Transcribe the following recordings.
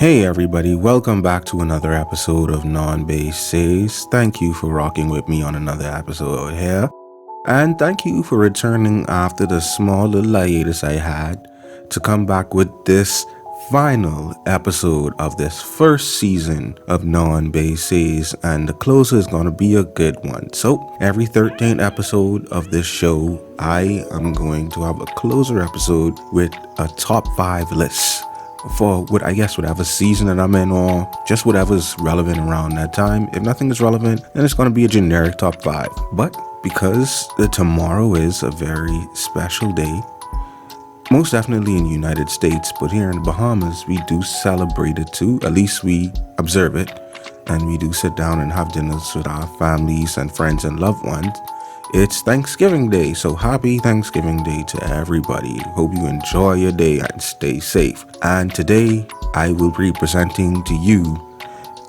Hey everybody, welcome back to another episode of Non Bae Says. Thank you for rocking with me on another episode here. And thank you for returning after the small little hiatus I had to come back with this final episode of this first season of Non Bae Says. And the closer is going to be a good one. So every 13th episode of this show, I am going to have a closer episode with a top 5 list for whatever season that I'm in, or just whatever's relevant around that time. If nothing is relevant, then it's going to be a generic top 5. But because tomorrow is a very special day, most definitely in the United States, but here in the Bahamas, we do celebrate it too. At least we observe it, and we do sit down and have dinners with our families and friends and loved ones. It's Thanksgiving Day, so happy Thanksgiving Day to everybody. Hope you enjoy your day and stay safe. And today, I will be presenting to you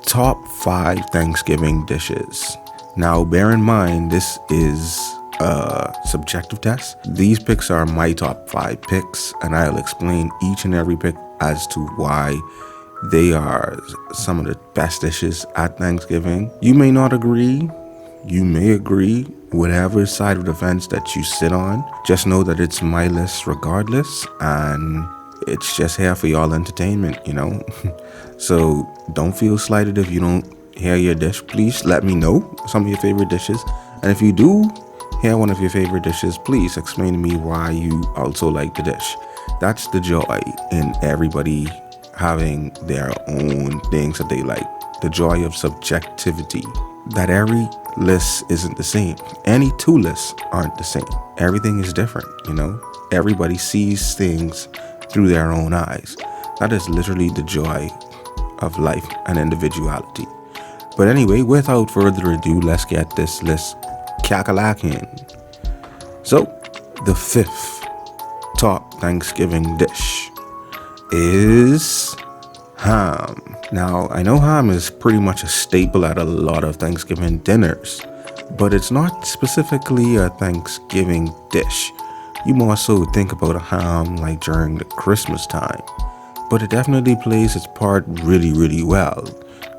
top 5 Thanksgiving dishes. Now, bear in mind, this is a subjective test. These picks are my top 5 picks, and I'll explain each and every pick as to why they are some of the best dishes at Thanksgiving. You may not agree. You may agree, whatever side of the fence that you sit on. Just know that it's my list regardless, and it's just here for y'all entertainment, So don't feel slighted if you don't hear your dish. Please let me know some of your favorite dishes. And if you do hear one of your favorite dishes, please explain to me why you also like the dish. That's the joy in everybody having their own things that they like. The joy of subjectivity. That every list isn't the same. Any 2 lists aren't the same. Everything is different, Everybody sees things through their own eyes. That is literally the joy of life and individuality. But anyway, without further ado, let's get this list cackalaking. So, the 5th top Thanksgiving dish is ham. Now, I know ham is pretty much a staple at a lot of Thanksgiving dinners, but it's not specifically a Thanksgiving dish. You more so think about a ham like during the Christmas time, but it definitely plays its part really, really well.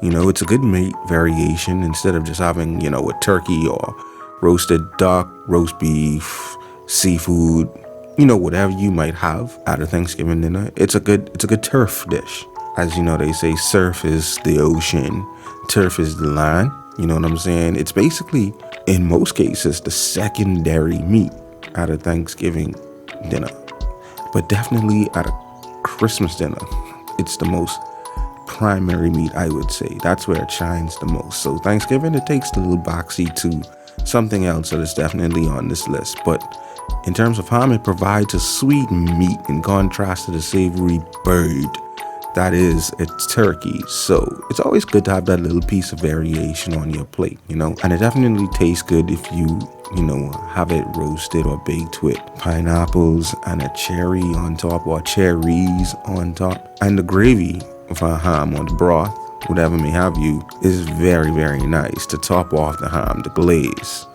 It's a good meat variation instead of just having, a turkey or roasted duck, roast beef, seafood, whatever you might have at a Thanksgiving dinner. It's a good turf dish. As you know, they say surf is the ocean, turf is the land. You know what I'm saying? It's basically, in most cases, the secondary meat at a Thanksgiving dinner. But definitely at a Christmas dinner, it's the most primary meat, I would say. That's where it shines the most. So Thanksgiving, it takes the little backseat to something else that is definitely on this list. But in terms of ham, it provides a sweet meat in contrast to the savory bird that is it's turkey. So it's always good to have that little piece of variation on your plate, and it definitely tastes good if you have it roasted or baked with pineapples and a cherry on top, or cherries on top. And the gravy for a ham, or the broth, whatever may have you, is very, very nice to top off the ham, the glaze.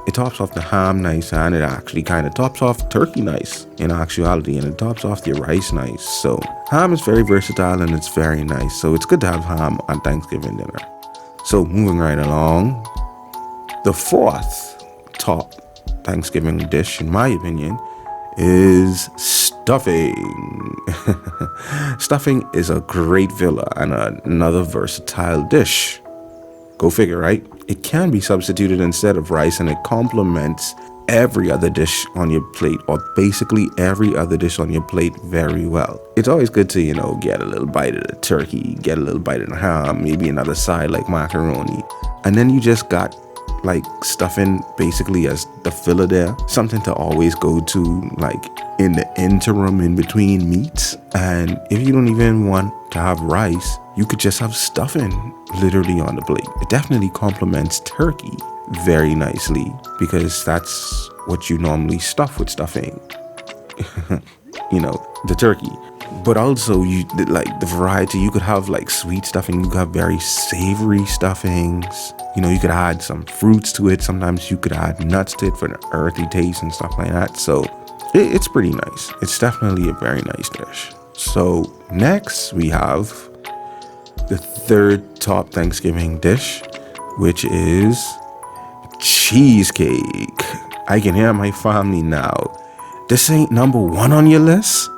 It tops off the ham nice, and it actually kind of tops off turkey nice in actuality, and it tops off your rice nice. So ham is very versatile and it's very nice. So it's good to have ham on Thanksgiving dinner. So moving right along, the 4th top Thanksgiving dish, in my opinion, is stuffing. Stuffing is a great filler and another versatile dish. Go figure, right? It can be substituted instead of rice, and it complements every other dish on your plate, or basically every other dish on your plate, very well. It's always good to, get a little bite of the turkey, get a little bite of the ham, maybe another side like macaroni. And then you just got like stuffing basically as the filler there, something to always go to like in the interim in between meats. And if you don't even want to have rice, you could just have stuffing literally on the plate. It definitely complements turkey very nicely, because that's what you normally stuff with stuffing. The turkey. But also, you like the variety. You could have like sweet stuffing. You could have very savory stuffings. You could add some fruits to it. Sometimes you could add nuts to it for the earthy taste and stuff like that. So it's pretty nice. It's definitely a very nice dish. So next we have the third top Thanksgiving dish, which is cheesecake. I can hear my family now. This ain't number one on your list?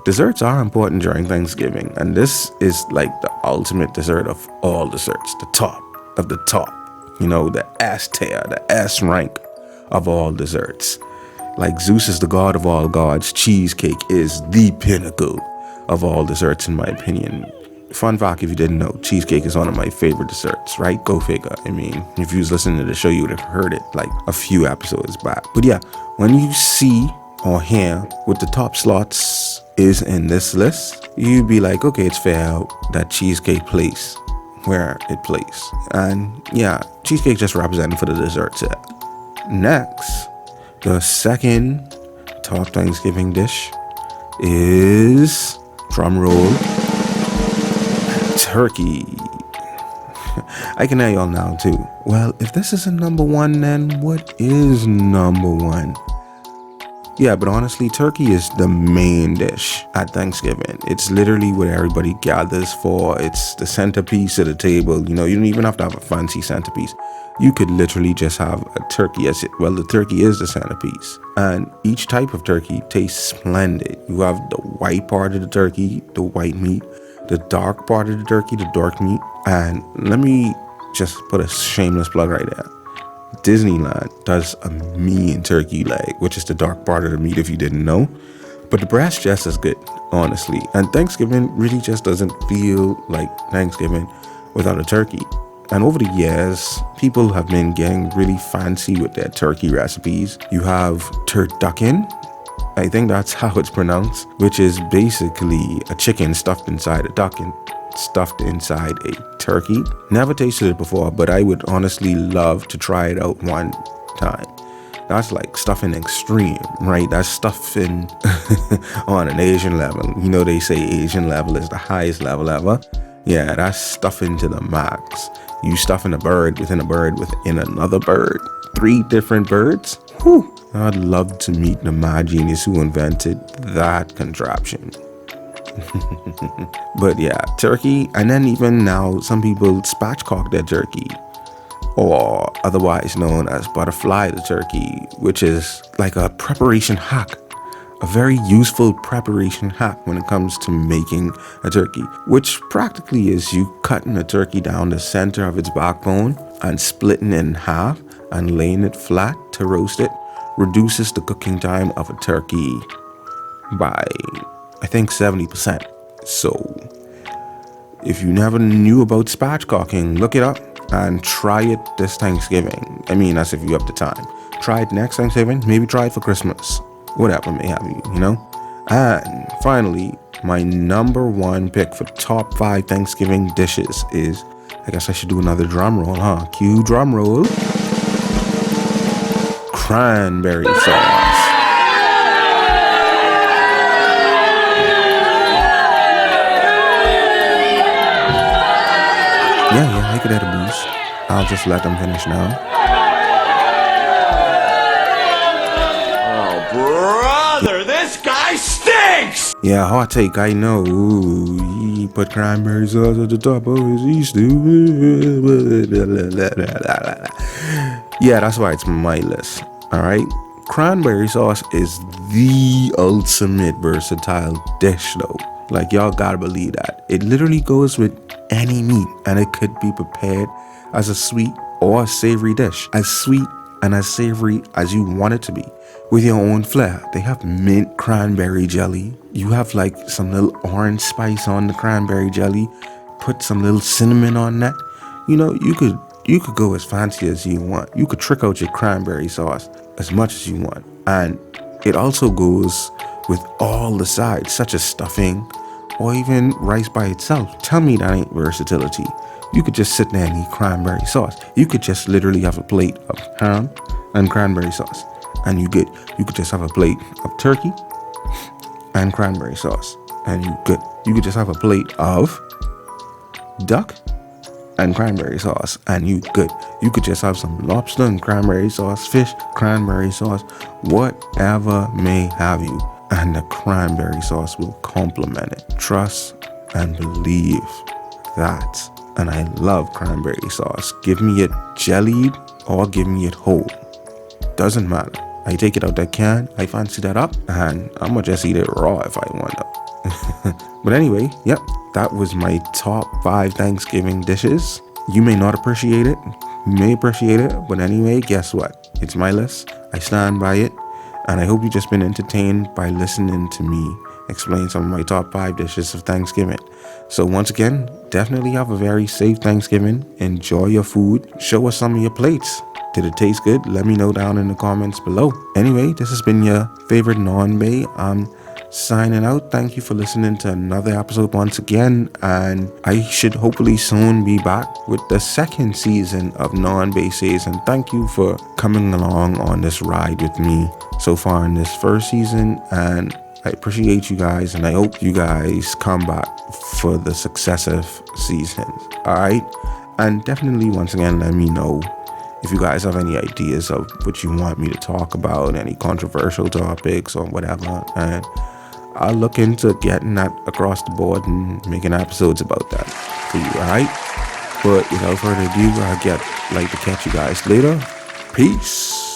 Desserts are important during Thanksgiving, and this is like the ultimate dessert of all desserts, the top of the top. The S tier, the S rank of all desserts. Like Zeus is the god of all gods, cheesecake is the pinnacle of all desserts in my opinion. Fun fact, if you didn't know, cheesecake is one of my favorite desserts, right? Go figure. I mean, if you was listening to the show, you would have heard it like a few episodes back. But yeah, when you see or hear what the top slots is in this list, you'd be like, okay, it's fair that cheesecake plays where it plays. And yeah, cheesecake just representing for the dessert set. Next, the second top Thanksgiving dish is, drum roll, turkey. I can hear y'all now too. Well, if this isn't number one, then what is number one? Yeah, but honestly, turkey is the main dish at Thanksgiving. It's literally what everybody gathers for. It's the centerpiece of the table. You don't even have to have a fancy centerpiece. You could literally just have a turkey as it. Well, the turkey is the centerpiece. And each type of turkey tastes splendid. You have the white part of the turkey, the white meat, the dark part of the turkey, the dark meat. And let me just put a shameless plug right there. Disneyland does a mean turkey leg, which is the dark part of the meat if you didn't know. But the breast just as good, honestly. And Thanksgiving really just doesn't feel like Thanksgiving without a turkey. And over the years, people have been getting really fancy with their turkey recipes. You have turducken, I think that's how it's pronounced, which is basically a chicken stuffed inside a duck and stuffed inside a turkey. Never tasted it before, but I would honestly love to try it out one time. That's like stuffing extreme, right? That's stuffing on an Asian level. They say Asian level is the highest level ever. Yeah, that's stuffing to the max. You stuffing a bird within another bird. 3 different birds? Whew. I'd love to meet the mad genius who invented that contraption. But yeah, turkey, and then even now some people spatchcock their turkey, or otherwise known as butterfly the turkey, which is like a preparation hack, a very useful preparation hack when it comes to making a turkey, which practically is you cutting a turkey down the center of its backbone and splitting it in half and laying it flat to roast it. Reduces the cooking time of a turkey by, I think, 70%. So if you never knew about spatchcocking, look it up and try it this Thanksgiving. I mean, that's if you have the time. Try it next Thanksgiving, maybe try it for Christmas, whatever may have you, And finally, my number one pick for top 5 Thanksgiving dishes is, I guess I should do another drum roll, huh? Cue drum roll. Cranberry sauce. Yeah, I could add a boost. I'll just let them finish now. Oh, brother, this guy stinks! Yeah, hot take, I know. Ooh, he put cranberry sauce at the top of his Easter. Yeah, that's why it's my list. Alright? Cranberry sauce is the ultimate versatile dish though. Like, y'all gotta believe that. It literally goes with any meat, and it could be prepared as a sweet or a savory dish. As sweet and as savory as you want it to be, with your own flair. They have mint cranberry jelly. You have like some little orange spice on the cranberry jelly. Put some little cinnamon on that. You could go as fancy as you want. You could trick out your cranberry sauce as much as you want. And it also goes with all the sides, such as stuffing or even rice by itself. Tell me that ain't versatility. You could just sit there and eat cranberry sauce. You could just literally have a plate of ham and cranberry sauce, and you could just have a plate of turkey and cranberry sauce, and you could just have a plate of duck and cranberry sauce, and you could just have some lobster and cranberry sauce, fish, cranberry sauce, whatever may have you, and the cranberry sauce will complement it. Trust and believe that. And I love cranberry sauce. Give me it jellied or give me it whole. Doesn't matter. I take it out that can, I fancy that up, and I'm gonna just eat it raw if I want to. But anyway, yep, that was my top 5 Thanksgiving dishes. You may not appreciate it, you may appreciate it, but anyway, guess what? It's my list. I stand by it, and I hope you've just been entertained by listening to me explain some of my top 5 dishes of Thanksgiving. So once again, definitely have a very safe Thanksgiving. Enjoy your food. Show us some of your plates. Did it taste good? Let me know down in the comments below. Anyway, this has been your favorite Non Bae. I'm signing out. Thank you for listening to another episode once again. And I should hopefully soon be back with the second season of Non Bae Says. And thank you for coming along on this ride with me so far in this first season. And I appreciate you guys, and I hope you guys come back for the successive seasons. All right? And definitely, once again, let me know if you guys have any ideas of what you want me to talk about, any controversial topics or whatever. And I'll look into getting that across the board and making episodes about that for you, all right? But without further ado, I'd like to catch you guys later. Peace.